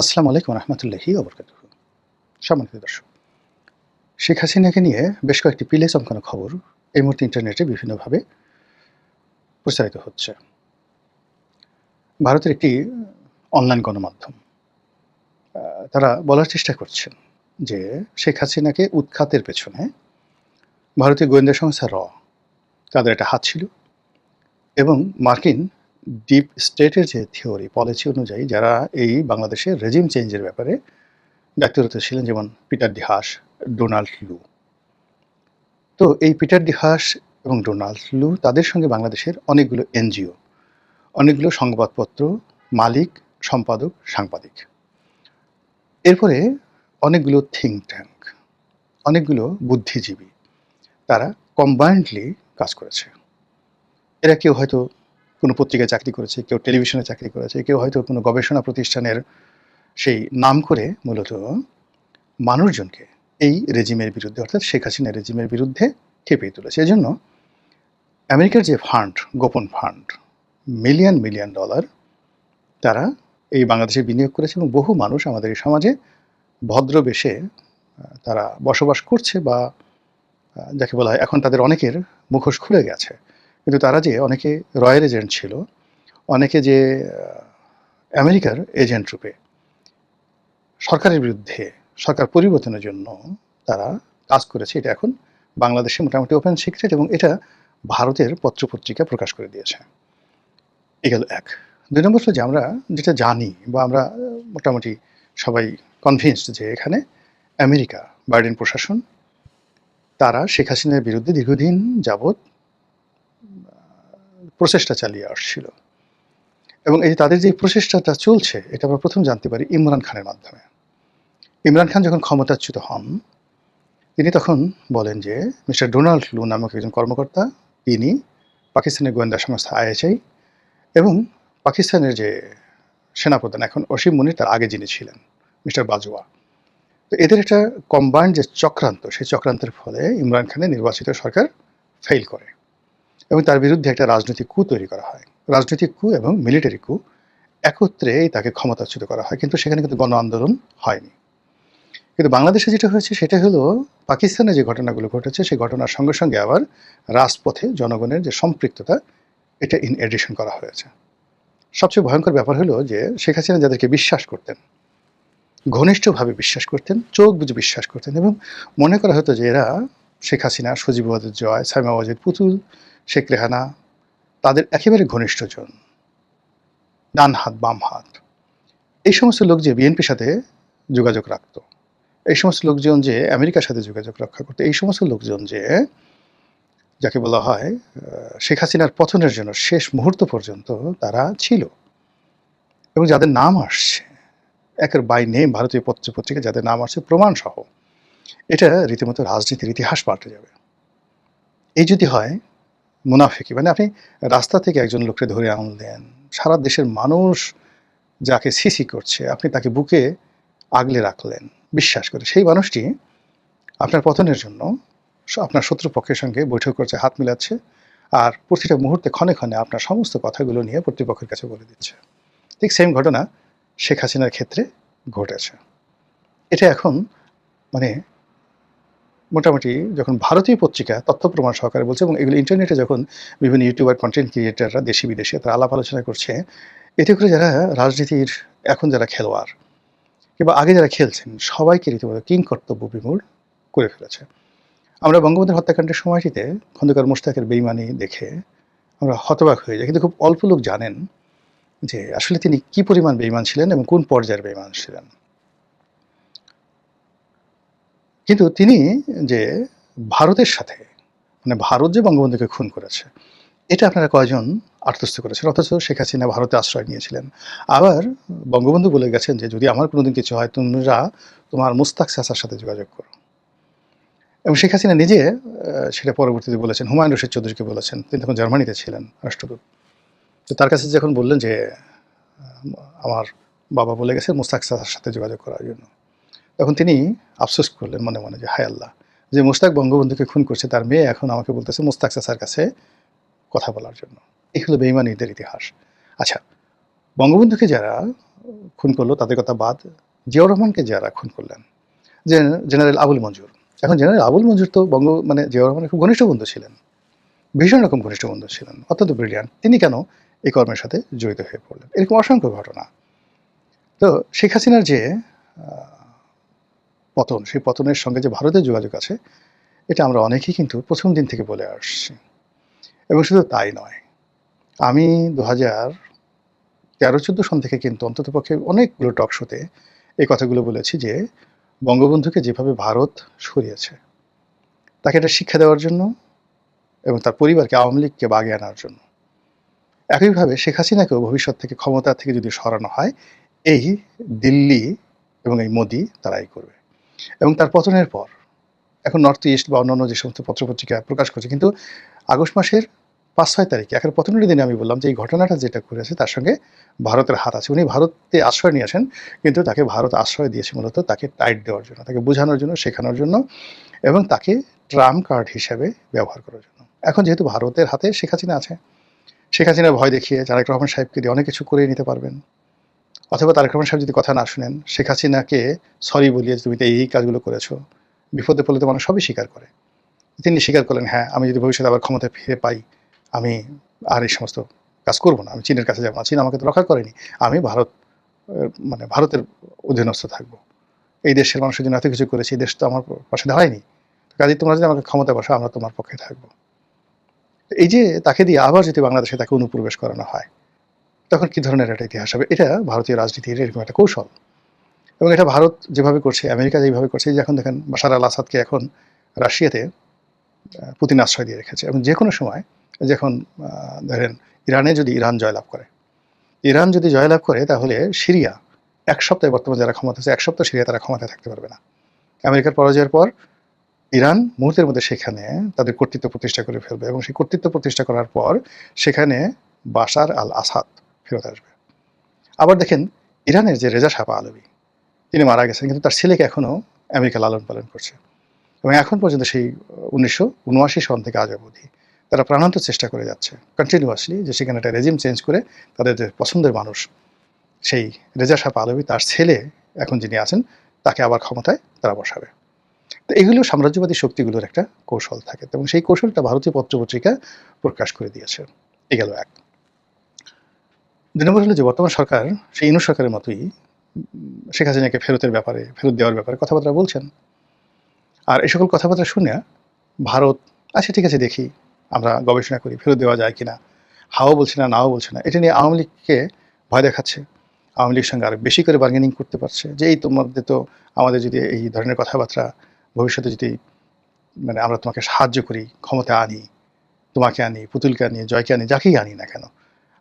আসসালামু আলাইকুম রহমতুল্লাহি ওবরকাতুহু। সম্মানিত দর্শক, শেখ হাসিনাকে নিয়ে বেশ কয়েকটি পিলে চমকানো খবর এই মুহূর্তে ইন্টারনেটে বিভিন্নভাবে প্রচারিত হচ্ছে। ভারতের একটি অনলাইন গণমাধ্যম তারা বলার চেষ্টা করছেন যে শেখ হাসিনাকে উৎখাতের পেছনে ভারতীয় গোয়েন্দা সংস্থা তাদের একটা হাত ছিল এবং মার্কিন ডিপ স্টেটের যে থিওরি পলিসি অনুযায়ী যারা এই বাংলাদেশের রেজিম চেঞ্জের ব্যাপারে দায়িত্বরত ছিলেন, যেমন পিটার ডি হাস, ডোনাল্ড লু। তো এই পিটার ডি হাস এবং ডোনাল্ড লু তাদের সঙ্গে বাংলাদেশের অনেকগুলো এনজিও, অনেকগুলো সংবাদপত্র মালিক, সম্পাদক, সাংবাদিক, এরপরে অনেকগুলো থিঙ্ক ট্যাঙ্ক, অনেকগুলো বুদ্ধিজীবী, তারা কম্বাইন্ডলি কাজ করেছে। এরা কেউ হয়তো কোনো পত্রিকায় চাকরি করেছে, কেউ টেলিভিশনে চাকরি করেছে, কেউ হয়তো কোনো গবেষণা প্রতিষ্ঠানের সেই নাম করে মূলত মানুষজনকে এই রেজিমের বিরুদ্ধে, অর্থাৎ শেখ হাসিনা রেজিমের বিরুদ্ধে খেপিয়ে তুলেছে। এজন্য আমেরিকার যে ফান্ড, গোপন ফান্ড, মিলিয়ন মিলিয়ন ডলার তারা এই বাংলাদেশে বিনিয়োগ করেছে এবং বহু মানুষ আমাদের এই সমাজে ভদ্রবেশে তারা বসবাস করছে, বা যাকে বলা হয় এখন তাদের অনেকের মুখোশ খুলে গেছে। কিন্তু তারা যে অনেকে রয়্যাল এজেন্ট ছিল, অনেকে যে আমেরিকার এজেন্ট রূপে সরকারের বিরুদ্ধে, সরকার পরিবর্তনের জন্য তারা কাজ করেছে, এটা এখন বাংলাদেশে মোটামুটি ওপেন সিক্রেট, এবং এটা ভারতের পত্রপত্রিকা প্রকাশ করে দিয়েছে। এ গেল এক। ২ নম্বর হলো যে আমরা যেটা জানি বা আমরা মোটামুটি সবাই কনভিন্সড যে এখানে আমেরিকা, বাইডেন প্রশাসন তারা শেখ হাসিনার বিরুদ্ধে দীর্ঘদিন যাবৎ প্রচেষ্টা চালিয়ে আসছিল, এবং এই তাদের যে প্রচেষ্টাটা চলছে এটা আমরা প্রথম জানতে পারি ইমরান খানের মাধ্যমে। ইমরান খান যখন ক্ষমতাচ্যুত হন, তিনি তখন বলেন যে মিস্টার ডোনাল্ড লু নামক একজন কর্মকর্তা, তিনি পাকিস্তানের গোয়েন্দা সংস্থা আইএসআই এবং পাকিস্তানের যে সেনাপ্রধান এখন অসীম মুনির, তার আগে যিনি ছিলেন মিস্টার বাজওয়া, তো এদের একটা কম্বাইন্ড যে চক্রান্ত, সেই চক্রান্তের ফলে ইমরান খানের নির্বাচিত সরকার ফেল করে এবং তার বিরুদ্ধে একটা রাজনৈতিক কু তৈরি করা হয়। রাজনৈতিক কু এবং মিলিটারি কু একত্রেই তাকে ক্ষমতাচ্যুত করা হয়, কিন্তু সেখানে কিন্তু গণ আন্দোলন হয়নি। কিন্তু বাংলাদেশে যেটা হয়েছে সেটা হলো পাকিস্তানে যে ঘটনাগুলো ঘটেছে সেই ঘটনার সঙ্গে সঙ্গে আবার রাজপথে জনগণের যে সম্পৃক্ততা, এটা ইন এডিশন করা হয়েছে। সবচেয়ে ভয়ঙ্কর ব্যাপার হলো যে শেখ হাসিনা যাদেরকে বিশ্বাস করতেন, ঘনিষ্ঠভাবে বিশ্বাস করতেন, চোখ বুঝে বিশ্বাস করতেন, এবং মনে করা হতো যে এরা শেখ হাসিনা, সজীব ওয়াজেদ জয়, সাইমা ওয়াজেদ পুতুল, শেখ রেহানা তাদের একেবারে ঘনিষ্ঠজন, ডান হাত বাম হাত। এই সমস্ত লোক যে বিএনপির সাথে যোগাযোগ রাখত, এই সমস্ত লোকজন যে আমেরিকার সাথে যোগাযোগ রক্ষা করতো, এই সমস্ত লোকজন যে যাকে বলা হয় শেখ হাসিনার পতনের জন্য শেষ মুহূর্ত পর্যন্ত তারা ছিল, এবং যাদের নাম আসছে একের বাই নেম ভারতীয় পত্রপত্রিকা, যাদের নাম আসছে প্রমাণ সহ, এটা রীতিমতো রাজনীতির ইতিহাস পাল্টে যাবে। এই যদি হয় মুনাফিকি, মানে আপনি রাস্তা থেকে একজন লোককে ধরে আনলেন, সারা দেশের মানুষ যাকে সিসি করছে আপনি তাকে বুকে আগলে রাখলেন বিশ্বাস করে, সেই মানুষটি আপনার পতনের জন্য আপনার শত্রুপক্ষের সঙ্গে বৈঠক করছে, হাত মিলাচ্ছে, আর প্রতিটা মুহূর্তে ক্ষণে ক্ষণে আপনার সমস্ত কথাগুলো নিয়ে প্রতিপক্ষের কাছে বলে দিচ্ছে। ঠিক সেম ঘটনা শেখ হাসিনার ক্ষেত্রে ঘটেছে। এটা এখন মানে মোটামুটি যখন ভারতীয় পত্রিকা তথ্য প্রমাণ সহকারে বলছে, এবং এগুলো ইন্টারনেটে যখন বিভিন্ন ইউটিউবার, কন্টেন্ট ক্রিয়েটাররা দেশি বিদেশে তারা আলাপ আলোচনা করছে, এতে করে যারা রাজনীতির এখন যারা খেলোয়াড় কিংবা আগে যারা খেলছেন সবাইকে রীতিমতো কিংকর্তব্য বিমূঢ় করে ফেলেছে। আমরা বঙ্গবন্ধুর হত্যাকাণ্ডের সময়টিতে খন্দকার মোশতাকের বেইমানি দেখে আমরা হতবাক হয়ে যাই, কিন্তু খুব অল্প লোক জানেন যে আসলে তিনি কি পরিমাণ বেইমান ছিলেন এবং কোন পর্যায়ের বেইমান ছিলেন। কিন্তু তিনি যে ভারতের সাথে, মানে ভারত যে বঙ্গবন্ধুকে খুন করেছে এটা আপনারা কয়জন আত্মস্থ করেছেন, অথচ শেখ হাসিনা ভারতে আশ্রয় নিয়েছিলেন। আবার বঙ্গবন্ধু বলে গেছেন যে যদি আমার কোনোদিন কিছু হয় তোমরা তোমার মুস্তাক চাচার সাথে যোগাযোগ করো, এবং শেখ হাসিনা নিজে সেটা পরবর্তীতে বলেছেন, হুমায়ুন রশিদ চৌধুরীকে বলেছেন, তিনি তখন জার্মানিতে ছিলেন রাষ্ট্রদূত। তো তার কাছে যখন বললেন যে আমার বাবা বলে গেছে মুস্তাক চাচার সাথে যোগাযোগ করার জন্য, তখন তিনি আফসোস করলেন মনে মনে যে হায় আল্লাহ, যে মুস্তাক বঙ্গবন্ধুকে খুন করছে তার মেয়ে এখন আমাকে বলতেছে মুস্তাক চাচার কাছে কথা বলার জন্য। এই হলো বেঈমানীদের ইতিহাস। আচ্ছা, বঙ্গবন্ধুকে যারা খুন করলো তাদের কথা বাদ, জিয়াউর রহমানকে যারা খুন করলেন, জেনারেল আবুল মঞ্জুর। এখন জেনারেল আবুল মঞ্জুর তো মানে জিয়াউর রহমানের খুব ঘনিষ্ঠ বন্ধু ছিলেন, ভীষণ রকম ঘনিষ্ঠ বন্ধু ছিলেন, অত্যন্ত ব্রিলিয়ান্ট। তিনি কেন এই কর্মের সাথে জড়িত হয়ে পড়লেন? এরকম অসংখ্য ঘটনা। তো শেখ হাসিনার যে পতন, সেই পতনের সঙ্গে যে ভারতের যোগাযোগ আছে, এটা আমরা অনেকেই কিন্তু প্রথম দিন থেকে বলে আসছি। এবং শুধু তাই নয়, আমি 2013-14 সন থেকে কিন্তু অন্ততপক্ষে অনেকগুলো টক শোতে এই কথাগুলো বলেছি যে বঙ্গবন্ধুকে যেভাবে ভারত সরিয়েছে, তাকে একটা শিক্ষা দেওয়ার জন্য এবং তার পরিবারকে, আওয়ামী লীগকে বাগে আনার জন্য। একইভাবে শেখ হাসিনাকেও ভবিষ্যৎ থেকে, ক্ষমতা থেকে যদি সরানো হয়, এই দিল্লি এবং এই মোদি তারাই করবে। এবং তার পতনের পর এখন নর্থ ইস্ট বা অন্যান্য যে সমস্ত পত্রপত্রিকা প্রকাশ করছে, কিন্তু আগস্ট মাসের 5-6 তারিখে একের পতনের দিনে আমি বললাম যে এই ঘটনাটা যেটা করেছে তার সঙ্গে ভারতের হাত আছে। উনি ভারতে আশ্রয় নিয়ে আসেন, কিন্তু তাকে ভারত আশ্রয় দিয়েছে মূলত তাকে টাইট দেওয়ার জন্য, তাকে বোঝানোর জন্য, শেখানোর জন্য এবং তাকে ট্রাম্প কার্ড হিসেবে ব্যবহার করার জন্য। এখন যেহেতু ভারতের হাতে শেখ হাসিনা আছে, শেখ হাসিনার ভয় দেখিয়ে তারেক রহমান সাহেবকে দিয়ে অনেক কিছু করে নিতে পারবেন। অথবা তারেক রহমান সাহেব যদি কথা না শুনেন, শেখ হাসিনাকে সরি বলিয়ে তুমি তো এই কাজগুলো করেছো, বিপদে পড়লে তো মানুষ সবই স্বীকার করে। তিনি স্বীকার করলেন, হ্যাঁ, আমি যদি ভবিষ্যতে আবার ক্ষমতায় ফিরে পাই, আমি আর এই সমস্ত কাজ করবো না, আমি চীনের কাছে যাবো না, চীন আমাকে তো রক্ষা করেনি, আমি মানে ভারতের অধীনস্থ থাকবো। এই দেশের মানুষের জন্য এত কিছু করেছি, এই দেশ তো আমার পাশে দাঁড়ায়নি, কাজে তোমরা যদি আমাকে ক্ষমতায় বসো, আমরা তোমার পক্ষে থাকবো। এই যে তাকে দিয়ে আবার যদি বাংলাদেশে তাকে অনুপ্রবেশ করানো হয়, তখন কি ধরনের একটা ইতিহাস হবে? এটা ভারতীয় রাজনীতির এরকম একটা কৌশল। এবং এটা ভারত যেভাবে করছে, আমেরিকা যেভাবে করছে, যে এখন দেখেন বাশার আল আসাদকে এখন রাশিয়াতে পুতিন আশ্রয় দিয়ে রেখেছে। এবং যে কোনো সময় যখন ধরেন ইরান জয়লাভ করে, ইরান যদি জয়লাভ করে, তাহলে সিরিয়া 1 সপ্তাহে, বর্তমানে যারা ক্ষমতা আছে, 1 সপ্তাহ সিরিয়া তারা ক্ষমতায় থাকতে পারবে না। আমেরিকার পরাজয়ের পর ইরান মুহূর্তের মধ্যে সেখানে তাদের কর্তৃত্ব প্রতিষ্ঠা করে ফেলবে এবং সেই কর্তৃত্ব প্রতিষ্ঠা করার পর সেখানে বাশার আল আসাদ ফেরত আসবে। আবার দেখেন ইরানের যে রেজা শাহ পাহলভি, তিনি মারা গেছেন, কিন্তু তার ছেলেকে এখনও আমেরিকা লালন পালন করছে। এবং এখন পর্যন্ত সেই 1979 সন থেকে আজ অবধি তারা প্রাণান্তর চেষ্টা করে যাচ্ছে কন্টিনিউয়াসলি, যে সেখানে একটা রেজিম চেঞ্জ করে তাদের যে পছন্দের মানুষ, সেই রেজা শাহ পাহলভি, তার ছেলে এখন যিনি আছেন, তাকে আবার ক্ষমতায় তারা বসাবে। তো এগুলো সাম্রাজ্যবাদী শক্তিগুলোর একটা কৌশল থাকে, এবং সেই কৌশলটা ভারতীয় পত্রপত্রিকা প্রকাশ করে দিয়েছে। এ গেল এক। 2 নম্বর হলো যে বর্তমান সরকার সেই ইউনূস সরকারের মতোই শেখ হাসিনাকে ফেরত দেওয়ার ব্যাপারে কথাবার্তা বলছেন। আর এই সকল কথাবার্তা শুনে ভারত, আচ্ছা ঠিক আছে, দেখি, আমরা গবেষণা করি, ফেরত দেওয়া যায় কিনা। হাও বলছে না, নাও বলছে না। এটা নিয়ে আওয়ামী লীগকে ভয় দেখাচ্ছে। আওয়ামী লীগের সঙ্গে আরো বেশি করে বার্গেনিং করতে পারছে যে এই তোমাদের তো, আমাদের যদি এই ধরনের কথাবার্তা ভবিষ্যতে যদি মানে আমরা তোমাকে সাহায্য করি, ক্ষমতা আনি, তোমাকে আনি, পুতুলকে আনি, জয়কে আনি, যাকেই আনি না কেন,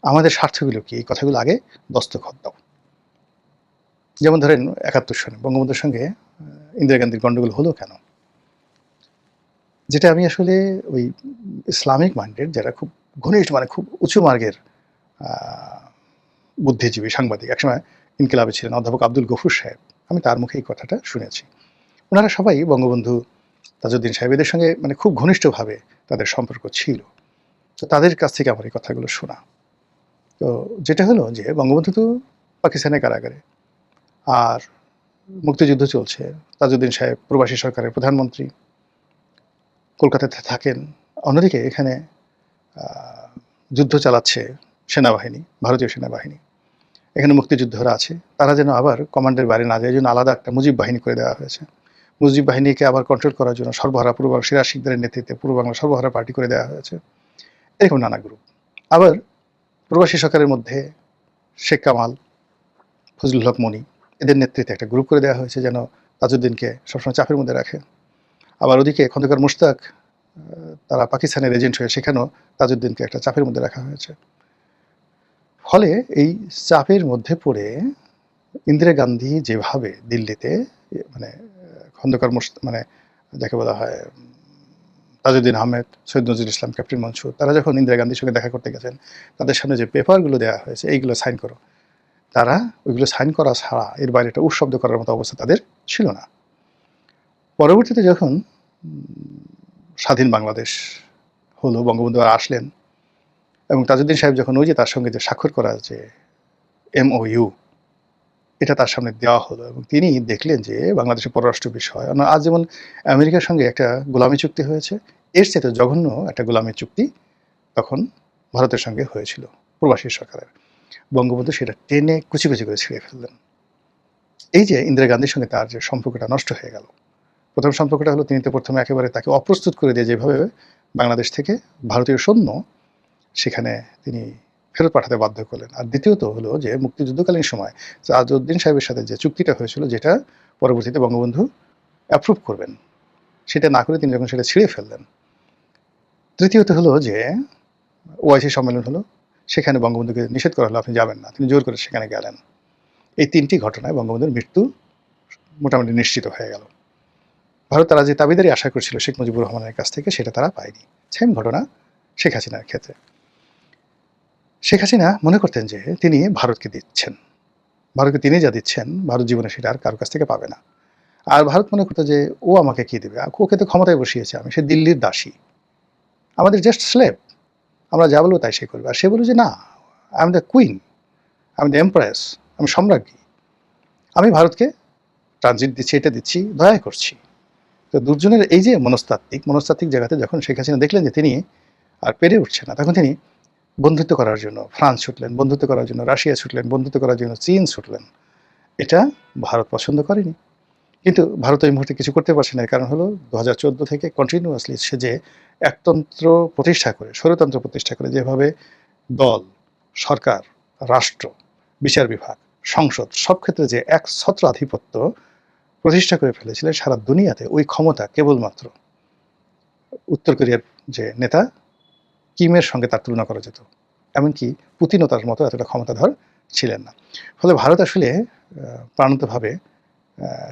আমাদের স্বার্থগুলো কি, এই কথাগুলো আগে দস্তখত দাও। যেমন ধরেন 71 সনে বঙ্গবন্ধুর সঙ্গে ইন্দিরা গান্ধীর গন্ডগোল হলো কেন? যেটা আমি আসলে ওই ইসলামিক মাইন্ডেড যারা খুব ঘনিষ্ঠ, মানে খুব উঁচু মার্গের বুদ্ধিজীবী সাংবাদিক, একসময় ইনকিলাবে ছিলেন অধ্যাপক আব্দুল গফুর সাহেব, আমি তার মুখে এই কথাটা শুনেছি। ওনারা সবাই বঙ্গবন্ধু, তাজউদ্দিন সাহেব, এদের সঙ্গে মানে খুব ঘনিষ্ঠভাবে তাদের সম্পর্ক ছিল। তো তাদের কাছ থেকে আমার এই কথাগুলো শোনা। তো যেটা হলো যে বঙ্গবন্ধু তো পাকিস্তানের কারাগারে, আর মুক্তিযুদ্ধ চলছে, তাজউদ্দিন সাহেব প্রবাসী সরকারের প্রধানমন্ত্রী, কলকাতাতে থাকেন। অন্যদিকে এখানে যুদ্ধ চালাচ্ছে সেনাবাহিনী, ভারতীয় সেনাবাহিনী, এখানে মুক্তিযুদ্ধরা আছে, তারা যেন আবার কমান্ডের বাইরে না যায়, এই জন্য আলাদা একটা মুজিব বাহিনী করে দেওয়া হয়েছে। মুজিব বাহিনীকে আবার কন্ট্রোল করার জন্য সর্বহারা পূর্ব সিরাজ শিকদারের নেতৃত্বে পূর্ব বাংলা সর্বহারা পার্টি করে দেওয়া হয়েছে। এরকম নানা গ্রুপ। আবার প্রবাসী সরকারের মধ্যে শেখ কামাল, ফজলুল হক মনি, এদের নেতৃত্বে একটা গ্রুপ করে দেওয়া হয়েছে যেন তাজউদ্দিনকে সবসময় চাপের মধ্যে রাখে। আবার ওদিকে খন্দকার মুশতাক, তারা পাকিস্তানের এজেন্ট হয়ে, সেখানেও তাজউদ্দিনকে একটা চাপের মধ্যে রাখা হয়েছে। ফলে এই চাপের মধ্যে পড়ে ইন্দিরা গান্ধী যেভাবে দিল্লিতে মানে খন্দকার মানে যাকে বলা হয় তাজউদ্দিন আহমেদ, সৈয়দ নজরুল ইসলাম, ক্যাপ্টেন মনসুর, তারা যখন ইন্দিরা গান্ধীর সঙ্গে দেখা করতে গেছেন, তাদের সামনে যে পেপারগুলো দেওয়া হয়েছে, এইগুলো সাইন করো, তারা ওইগুলো সাইন করা ছাড়া এর বাইরে একটা উৎশব্দ করার মতো অবস্থা তাদের ছিল না। পরবর্তীতে যখন স্বাধীন বাংলাদেশ হলো, বঙ্গবন্ধু আর আসলেন, এবং তাজউদ্দিন সাহেব যখন ওই যে তার সঙ্গে যে স্বাক্ষর করা যে MOU, এটা তার সামনে দেওয়া হলো এবং তিনি দেখলেন যে বাংলাদেশের পররাষ্ট্র বিষয় আজ যেমন আমেরিকার সঙ্গে একটা গোলামী চুক্তি হয়েছে, এর চেয়ে জঘন্য একটা গোলামী চুক্তি তখন ভারতের সঙ্গে হয়েছিল প্রবাসী সরকারের। বঙ্গবন্ধু সেটা টেনে কুচি কুচি করে ছিঁড়ে ফেললেন। এই যে ইন্দিরা গান্ধীর সঙ্গে তার যে সম্পর্কটা নষ্ট হয়ে গেল, প্রথম সম্পর্কটা হলো তিনি তো প্রথমে একেবারে তাকে অপ্রস্তুত করে দিয়ে যেভাবে বাংলাদেশ থেকে ভারতীয় সৈন্য সেখানে তিনি ফেরত পাঠাতে বাধ্য করলেন। আর দ্বিতীয়ত হলো যে মুক্তিযুদ্ধকালীন সময় আজউদ্দিন সাহেবের সাথে যে চুক্তিটা হয়েছিল, যেটা পরবর্তীতে বঙ্গবন্ধু অ্যাপ্রুভ করবেন, সেটা না করে তিনি যখন সেটা ছিঁড়ে ফেললেন। তৃতীয়ত হলো যে OIC সম্মেলন হলো, সেখানে বঙ্গবন্ধুকে নিষেধ করা হলো, আপনি যাবেন না, তিনি জোর করে সেখানে গেলেন। এই তিনটি ঘটনায় বঙ্গবন্ধুর মৃত্যু মোটামুটি নিশ্চিত হয়ে গেল। ভারত তারা যে দাবিদারি আশা করছিল শেখ মুজিবুর রহমানের কাছ থেকে, সেটা তারা পায়নি। সেম ঘটনা শেখ হাসিনার ক্ষেত্রে। শেখ হাসিনা মনে করতেন যে তিনি ভারতকে দিচ্ছেন, ভারতকে তিনি যা দিচ্ছেন ভারত জীবনে সেটা আর কারোর কাছ থেকে পাবে না। আর ভারত মনে করতো যে ও আমাকে কি দেবে, ওকে তো ক্ষমতায় বসিয়েছে, আমি সে দিল্লির দাসী, আমাদের জাস্ট স্লেভ, আমরা যা বলবো তাই সে করবে। আর সে বলল যে না, আই এম দ্য কুইন, আমি দ্য এমপ্রেস, আমি সম্রাজ্ঞী, আমি ভারতকে ট্রানজিট দিচ্ছি, এটা দিচ্ছি, দয়া করছি। তো দুজনের এই যে মনস্তাত্ত্বিক জায়গাতে যখন শেখ হাসিনা দেখলেন যে তিনি আর পেরে উঠছে না, তখন তিনি বন্ধুত্ব করার জন্য ফ্রান্স ছুটলেন, বন্ধুত্ব করার জন্য রাশিয়া ছুটলেন, বন্ধুত্ব করার জন্য চীন ছুটলেন। এটা ভারত পছন্দ করেনি। কিন্তু ভারত এই মুহূর্তে কিছু করতে পারছে না। এর কারণ হলো 2014 থেকে কন্টিনিউয়াসলি সে যে একতন্ত্র প্রতিষ্ঠা করে, স্বৈরতন্ত্র প্রতিষ্ঠা করে, যেভাবে দল, সরকার, রাষ্ট্র, বিচার বিভাগ, সংসদ সব ক্ষেত্রে যে একছত্র আধিপত্য প্রতিষ্ঠা করে ফেলেছিলেন সারা দুনিয়াতে, ওই ক্ষমতা কেবলমাত্র উত্তর কোরিয়ার যে নেতা কিমের সঙ্গে তার তুলনা করা যেত। এমনকি পুতিনও তার মতো এতটা ক্ষমতাধর ছিলেন না। ফলে ভারত আসলে প্রাণান্তভাবে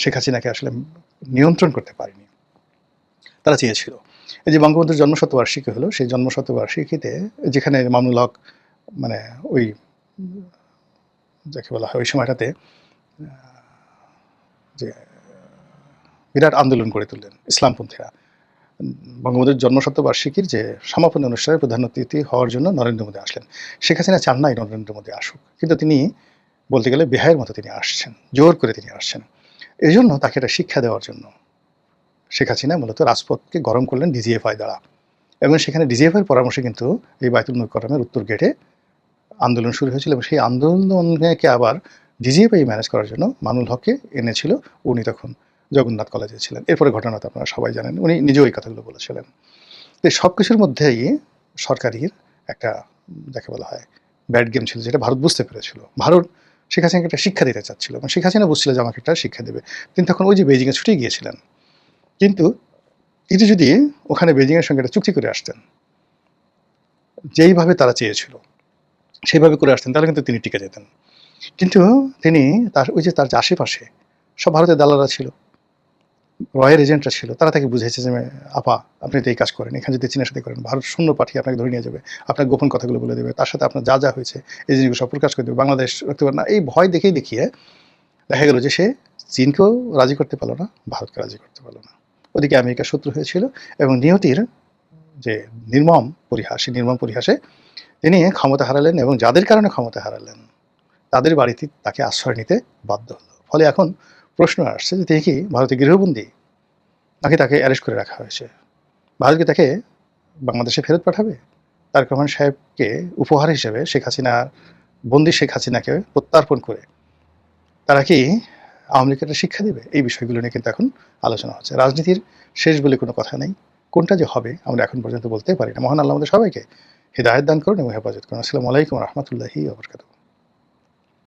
শেখ হাসিনাকে আসলে নিয়ন্ত্রণ করতে পারেনি। তারা চেয়েছিল, এই যে বঙ্গবন্ধুর জন্মশতবার্ষিকী হলো, সেই জন্মশতবার্ষিকীতে যেখানে মামুনুল হক মানে ওই যাকে বলা হয় ওই সময়টাতে যে বিরাট আন্দোলন গড়ে তুললেন ইসলামপন্থীরা, বঙ্গবন্ধুর জন্মশতবার্ষিকীর যে সমাপনী অনুষ্ঠানে প্রধান অতিথি হওয়ার জন্য নরেন্দ্র মোদী আসলেন। শেখ হাসিনা চান নাই নরেন্দ্র মোদী আসুক, কিন্তু তিনি বলতে গেলে বেহায়ের মতো তিনি আসছেন, জোর করে তিনি আসছেন। এই জন্য তাকে একটা শিক্ষা দেওয়ার জন্য শেখ হাসিনা মূলত রাজপথকে গরম করলেন DGFI দ্বারা, এবং সেখানে DGFIর পরামর্শে কিন্তু এই বায়তুল মুকাররমের উত্তর গেটে আন্দোলন শুরু হয়েছিল, এবং সেই আন্দোলনকে আবার DGFI ম্যানেজ করার জন্য মামুনুল হককে এনেছিল। উনি তখন জগন্নাথ কলেজে ছিলেন। এরপরে ঘটনা তো আপনারা সবাই জানেন, উনি নিজেও এই কথাগুলো বলেছিলেন। তো সব কিছুর মধ্যেই সরকারের একটা যাকে বলা হয় ব্যাড গেম ছিল, যেটা ভারত বুঝতে পেরেছিল। ভারত শেখ হাসিনাকে একটা শিক্ষা দিতে চাচ্ছিল, এবং শেখ হাসিনা বুঝছিল যে আমাকে একটা শিক্ষা দেবে। তিনি তখন ওই যে বেইজিংয়ে ছুটে গিয়েছিলেন, কিন্তু তিনি যদি ওখানে বেইজিংয়ের সঙ্গে একটা চুক্তি করে আসতেন, যেইভাবে তারা চেয়েছিল সেইভাবে করে আসতেন, তাহলে কিন্তু তিনি টিকে যেতেন। কিন্তু তিনি তার ওই যে তার যে আশেপাশে সব ভারতের দালালরা ছিল, রয়ের এজেন্টরা ছিল, তারা তাকে বুঝেছে যে আপা আপনি তো এই কাজ করেন, এখানে যদি চীনের সাথে করেন ভারত শূন্য পাঠিয়ে আপনাকে ধরে নিয়ে যাবে, আপনার গোপন কথাগুলো বলে দেবে, তার সাথে আপনার যা যা হয়েছে এই জিনিসগুলো সব প্রকাশ করে দেবে, বাংলাদেশ রাখতে পারে না। এই ভয় দেখিয়ে দেখা গেল যে সে চীনকেও রাজি করতে পারলো না, ভারতকে রাজি করতে পারলো না। ওদিকে আমেরিকা শত্রু হয়েছিল, এবং নিয়তির যে নির্মম পরিহাস, সেই নির্মম পরিহাসে তিনি ক্ষমতা হারালেন, এবং যাদের কারণে ক্ষমতা হারালেন তাদের বাড়িতে তাকে আশ্রয় নিতে বাধ্য হলো। ফলে এখন প্রশ্ন আসছে যে তিনি কি ভারতে গৃহবন্দী, নাকি তাকে অ্যারেস্ট করে রাখা হয়েছে? ভারত কি তাকে বাংলাদেশে ফেরত পাঠাবে? তারেক রহমান সাহেবকে উপহার হিসেবে বন্দী শেখ হাসিনাকে প্রত্যার্পণ করে তারা কি আওয়ামী লীগকে একটা শিক্ষা দেবে? এই বিষয়গুলো নিয়ে কিন্তু এখন আলোচনা হচ্ছে। রাজনীতির শেষ বলে কোনো কথা নেই, কোনটা যে হবে আমরা এখন পর্যন্ত বলতে পারি না। মহান আল্লাহ আমাদের সবাইকে হিদায়াত দান করুন এবং হেফাজত করুন। আসসালামু আলাইকুম রহমতুল্লাহি ওয়া বারাকাতুহু।